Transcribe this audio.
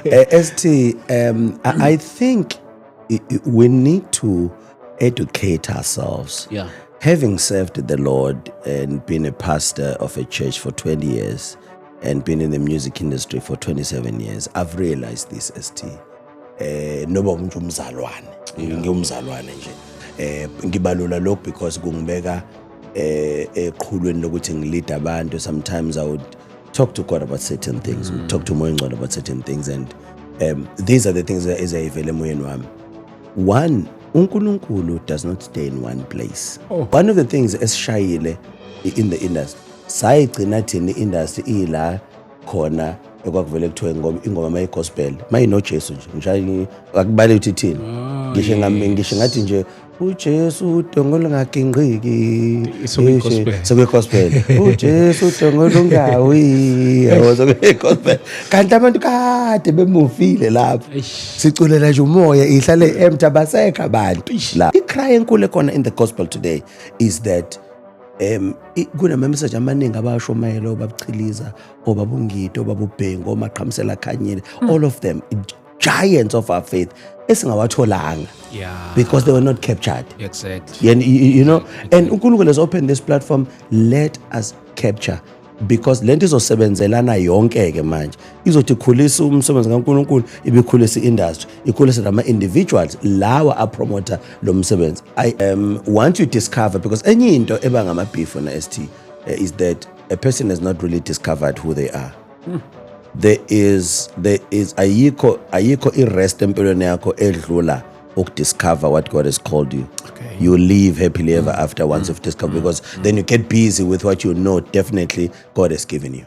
ST, I think we need to educate ourselves. Yeah. Having served the Lord and been a pastor of a church for 20 years and been in the music industry for 27 years, I've realized this, ST. Noba umuntu umzalwane, ngiyumzalwane nje. Ngibalula lokho because kungibeka eqhulweni lokuthi ngilida abantu. Sometimes I would talk to God about certain things, talk to Moyengcwele about certain things, and these are the things that ezayivela emoyeni wami. One, uNkulunkulu does not stay in one place. One of the things esishayile in the industry, sayigcina thina industry ila khona ekwakuvele kuthiwe ingoma mayigospel mayinojesu nje ngisho akubale uthi thina ngisho ngathi nje uJesu udongo lungagingqiki sokugospel uJesu udongo lungawi sokugospel kanti abantu kade bemuvile lapho siculela nje umoya ihlale empty abasekho abantu la icry enkulu khona in the gospel today is that kunama message amaningi abashomayela obabuchiliza obabungito obabubhengo omaqhamisela khanyile all of them giants of our faith esingawatholanga because they were not captured. Exactly. And you know, and uNkulunkulu has opened this platform, let us capture, because lento izosebenzelana yonke ke manje izothi khulisa umsebenzi kaNkulunkulu ibikhulisa industry ikhulisa nama individuals lawa apromoter lo msebenzi. I want to discover, because enye into ebanga ama beef na ST is that a person has not really discovered who they are. There is ayikho irest empilweni yakho edlula ukudiscover what God has called you. Okay. You live happily ever after once you've discovered, because then you get busy with what you know definitely God has given you.